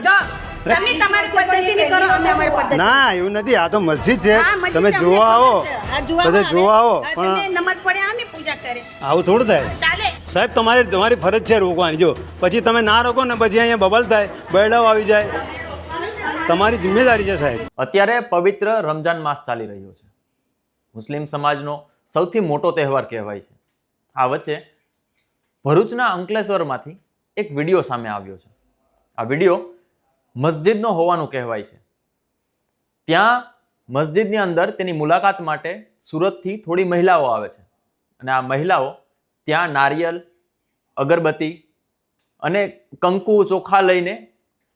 જો તમે તમારી પદ્ધતિની કરો, અમે અમારી પદ્ધતિ. ના એવું નથી, આ તો મસ્જિદ છે, તમે જોવા આવો, બધા જોવા આવો, પણ નમાજ પડે આમે પૂજા કરે, આવું થોડું થાય ચાલે. સાહેબ. તમારી ફરજ છે રોકવાની. જો પછી તમે ના રોકો ને પછી અહીંયા બબલ થાય, બરડાઓ આવી જાય, તમારી જિમ્મેદારી છે સાહેબ. અત્યારે પવિત્ર રમજાન માસ ચાલી રહ્યો છે. મુસ્લિમ સમાજનો સૌથી મોટો તહેવાર કહેવાય છે. આ વચ્ચે ભરૂચના અંકલેશ્વરમાંથી એક વિડીયો સામે આવ્યો છે. આ વિડીયો મસ્જિદનો હોવાનું કહેવાય છે. ત્યાં મસ્જિદની અંદર તેની મુલાકાત માટે સુરતથી થોડી મહિલાઓ આવે છે અને આ મહિલાઓ ત્યાં નારિયેલ, અગરબત્તી અને કંકુ ચોખા લઈને,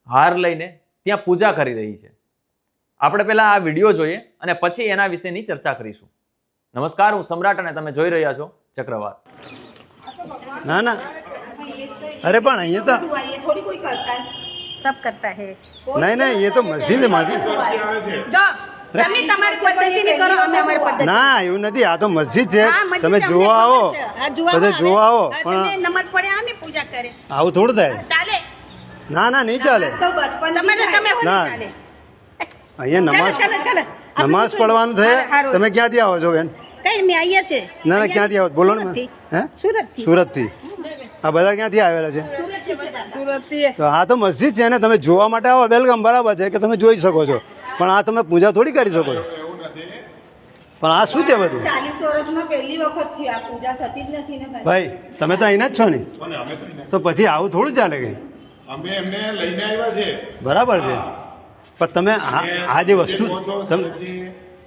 હાર લઈને ત્યાં પૂજા કરી રહી છે. આપણે પહેલા આ વિડીયો જોઈએ અને પછી એના વિશેની ચર્ચા કરીશું. નમસ્કાર, હું સમ્રાટ અને તમે જોઈ રહ્યા છો ચક્રવાત. ના ના, અરે પણ અહીંયા તો थोड़ी कोई करता है, सब करता है. નહીં નહીં, એ તો મસ્જિદ છે મારી. જો તમે તમારી પદ્ધતિની કરો, અમે અમારી પદ્ધતિ. ના એવું નથી, આ તો મસ્જિદ છે, હા, મસ્જિદ તમે અમને જોવા આવો, ખબર છે. હા, જોવા બધા આવે. જોવા આવો, હા, પણ તમે નમાજ પડે આમે પૂજા કરે, આવું થોડું થાય. ચાલે. ના ના, નહીં ચાલે. તમારે તમે હોય ના. ચાલે. અહીંયા ચાલે ચાલે ચાલે. નમાઝ પડવાનું છે. હારું. તમે ક્યાંથી આવો છો બેન? કઈ મેં આયા છે. ના ના, ક્યાંથી આવો બોલો ને. હે, સુરતથી. સુરતથી. આ બધા ક્યાંથી આવેલા છે? સુરતથી. તો આ તો મસ્જિદ છે ને, તમે જોવા માટે આવો, વેલકમ, બરાબર છે કે તમે જોઈ શકો છો, પણ આ તમે પૂજા થોડી કરી શકો છો. પણ આ શું છે બધું? 40 વર્ષમાં પહેલી વખત થયું, આ પૂજા થતી જ નથી ને ભાઈ તમે તો અહીંના જ છો ને, તો પછી આવું થોડું ચાલે કે? અમે એમને લઈને આવ્યા છે. બરાબર છે, પણ તમે આ જે વસ્તુ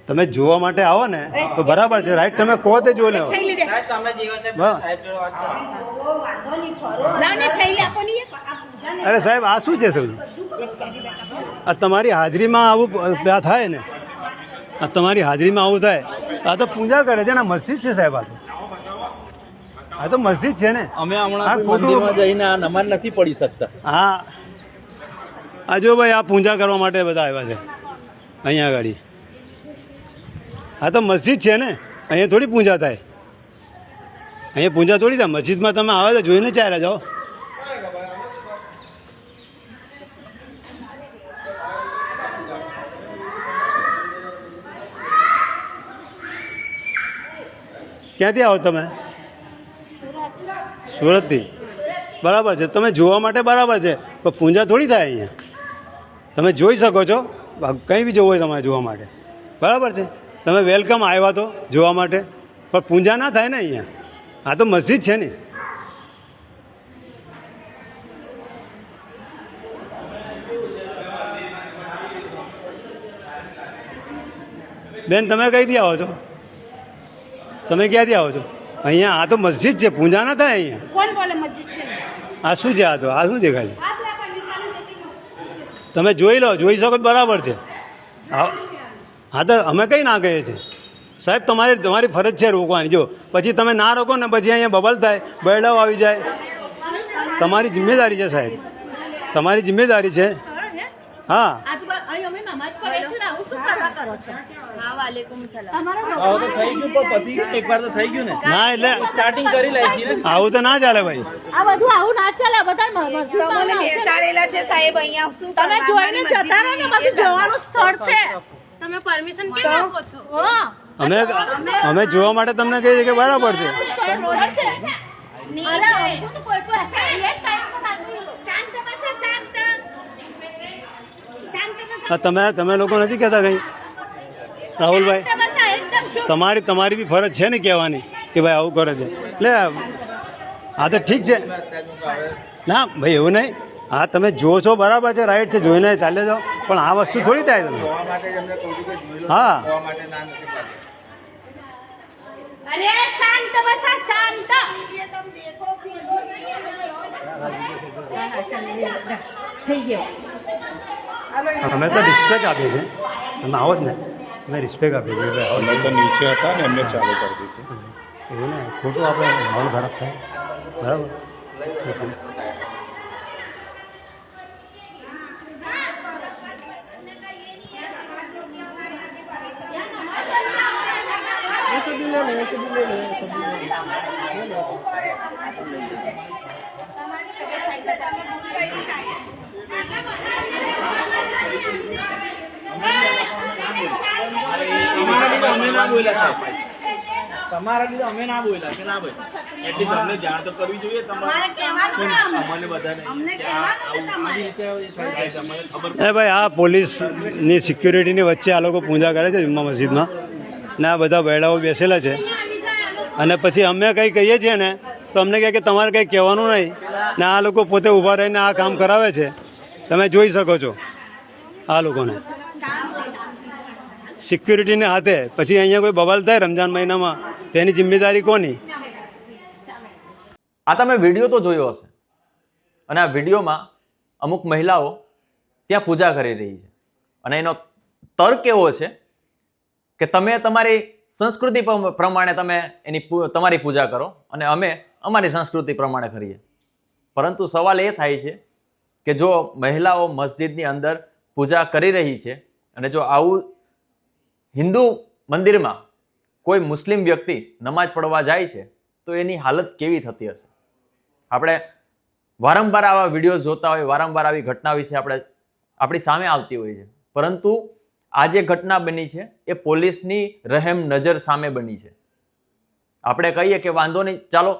તમે જોવા માટે આવો ને તો બરાબર છે, રાઈટ, તમે કહો તે જોઈ લેવો. થેલી દે. વાંધો નહીં, ફરો. લાવ ને થેલી આપો ને. અરે સાહેબ, આ શું છે સૌ? આ તમારી હાજરીમાં આવું થાય ને, આ તમારી હાજરીમાં આવું થાય, આ તો પૂજા કરે છે ને, મસ્જિદ છે સાહેબ. આ તો મસ્જિદ છે ને. અમે હમણાં મંદિરમાં જઈને આ નમાઝ નથી પડી શકતા. હા, આ જો ભાઈ, આ પૂજા કરવા માટે બધા આવ્યા છે અહીંયા આગળ. આ તો મસ્જિદ છે ને, અહીંયા થોડી પૂજા થાય, અહીંયા પૂજા થોડી થાય. મસ્જિદમાં તમે આવે તો જોઈને ચાલ્યા જાઓ. ક્યાંથી આવો તમે? સુરતથી. બરાબર છે, તમે જોવા માટે બરાબર છે, પણ પૂજા થોડી થાય અહીંયા. તમે જોઈ શકો છો, કંઈ બી જવું હોય તમારે જોવા માટે, બરાબર છે. તમે વેલકમ આવ્યા તો જોવા માટે, પણ પૂજા ના થાય ને અહીંયા. આ તો મસ્જિદ છે ને. બેન તમે કઈથી આવો છો? તમે ક્યાંથી આવો છો? અહીંયા આ તો મસ્જિદ છે, પૂજા ના થાય અહીંયા. કોણ બોલે મસ્જિદ છે? આ શું છે? આ શું દેખાય છે? તમે જોઈ લો, જોઈ શકો તો બરાબર છે. હા તો અમે કંઈ ના કહીએ છીએ સાહેબ, તમારી ફરજ છે રોકવાની. જો પછી તમે ના રોકો ને પછી અહીંયા બબલ થાય, બરડાઓ આવી જાય, તમારી જિમ્મેદારી છે સાહેબ, તમારી જિમ્મેદારી છે. હા, આવું તો થઈ ગયું, પણ પતિ એકવાર તો થઈ ગયું ને. ના એટલે સ્ટાર્ટિંગ કરી લાગી ને. આવું તો ના ચાલે ભાઈ. આ બધું આવું ના ચાલે. બધા તમને બેસાડેલા છે સાહેબ અહીંયા, શું તમે જોઈને જતા રહો ને, બધું જોવાનું સ્થળ છે. તમે પરમિશન કેમ આપો છો? અમે જોવા માટે તમને કહીએ કે બરાબર છે. તમે લોકો નથી કહેતા કંઈ? રાહુલભાઈ, તમારી બી ફરજ છે ને કહેવાની કે ભાઈ આવું કરે છે. એટલે હા તો ઠીક છે. ના ભાઈ એવું નહીં, હા તમે જો છો બરાબર છે, રાઈટ છે, જોઈને ચાલે જાઓ, પણ આ વસ્તુ થોડી થાય તમે. હા, અરે શાંત બસા, શાંત. થઈ ગયો. અમે તો રિસ્પેક્ટ આપીએ છીએ, તમે આવો જ ને, અમે રિસ્પેક્ટ આપીએ છીએ. અમે તો નીચે હતા ને, એમને ચાલુ કરી દીધું. એવું ને ખોટું આપણે માહોલ ખરાબ થાય, બરાબર. ના બોલ્યા સાહેબ. તમારા લીધે અમે ના બોલ્યા કે ના ભાઈ એટલી તમને જાણ તો કરવી જોઈએ તમારે કહેવાનું ને અમને બધાને અમને કે આ કહેવાનું ને આવું તમારે. રીતે થઈ જાય તમને ખબર એ ભાઈ આ પોલીસની સિક્યુરિટીની વચ્ચે આ લોકો પૂજા કરે છે જુમ્મા મસ્જિદમાં ને આ બધા બૈરાઓ બેસેલા છે અને પછી અમે કંઈ કહીએ છીએ ને તો અમને કહે કે તમારે કંઈ કહેવાનું નહીં ને આ લોકો પોતે ઊભા રહીને આ કામ કરાવે છે. તમે જોઈ શકો છો આ લોકોને સિક્યુરિટીને હાથે. પછી અહીંયા કોઈ બવાલ થાય રમજાન મહિનામાં તેની જિમ્મેદારી કોની? આ તમે વિડીયો તો જોયો હશે અને આ વિડીયોમાં અમુક મહિલાઓ ત્યાં પૂજા કરી રહી છે અને એનો તર્ક એવો છે કે તમે તમારી સંસ્કૃતિ પ્રમાણે તમે તમારી પૂજા કરો અને અમે અમારી સંસ્કૃતિ પ્રમાણે કરીએ. પરંતુ સવાલ એ થાય છે કે જો મહિલાઓ મસ્જિદની અંદર પૂજા કરી રહી છે અને જો આવું હિન્દુ મંદિરમાં કોઈ મુસ્લિમ વ્યક્તિ નમાજ પડવા જાય છે તો એની હાલત કેવી થતી હશે? આપણે વારંવાર આવા વિડીયોઝ જોતા હોય, વારંવાર આવી ઘટના વિશે આપણી સામે આવતી હોય છે. પરંતુ આ જે ઘટના બની છે એ પોલીસની રહેમ નજર સામે બની છે. આપણે કહીએ કે વાંધો નહીં, ચાલો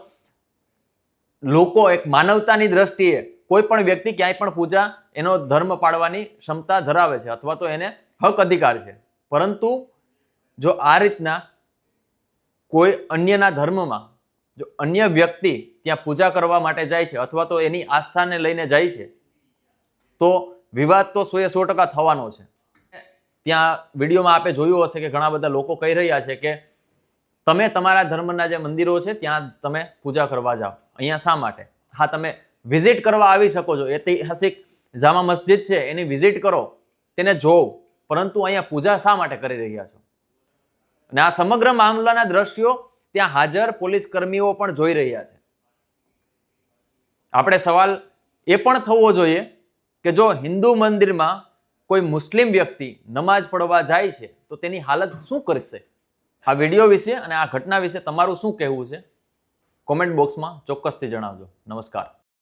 લોકો એક માનવતાની દ્રષ્ટિએ કોઈ પણ વ્યક્તિ ક્યાંય પણ પૂજા એનો ધર્મ પાળવાની ક્ષમતા ધરાવે છે અથવા તો એને હક અધિકાર છે. પરંતુ જો આ રીતના કોઈ અન્યના ધર્મમાં જો અન્ય વ્યક્તિ ત્યાં પૂજા કરવા માટે જાય છે અથવા તો એની આસ્થાને લઈને જાય છે તો વિવાદ તો 100% થવાનો છે. ત્યાં વિડીયોમાં આપણે જોયું હશે કે ઘણા બધા લોકો કહી રહ્યા છે કે તમે તમારા ધર્મના જે મંદિરો છે ત્યાં જ તમે પૂજા કરવા જાઓ, અહીંયા શા માટે? હા, તમે વિઝિટ કરવા આવી શકો છો, ઐતિહાસિક જામા મસ્જિદ છે એની વિઝિટ કરો, તેને જોવો, પરંતુ અહીંયા પૂજા શા માટે કરી રહ્યા છો? અને આ સમગ્ર મામલાના દ્રશ્યો ત્યાં હાજર પોલીસ કર્મીઓ પણ જોઈ રહ્યા છે. આપણે સવાલ એ પણ થવો જોઈએ કે જો હિન્દુ મંદિરમાં કોઈ મુસ્લિમ વ્યક્તિ નમાજ પડવા જાય છે તો તેની હાલત શું કરશે? આ વિડીયો વિશે અને આ ઘટના વિશે તમારું શું કહેવું છે? કોમેન્ટ બોક્સમાં ચોક્કસથી જણાવજો. નમસ્કાર.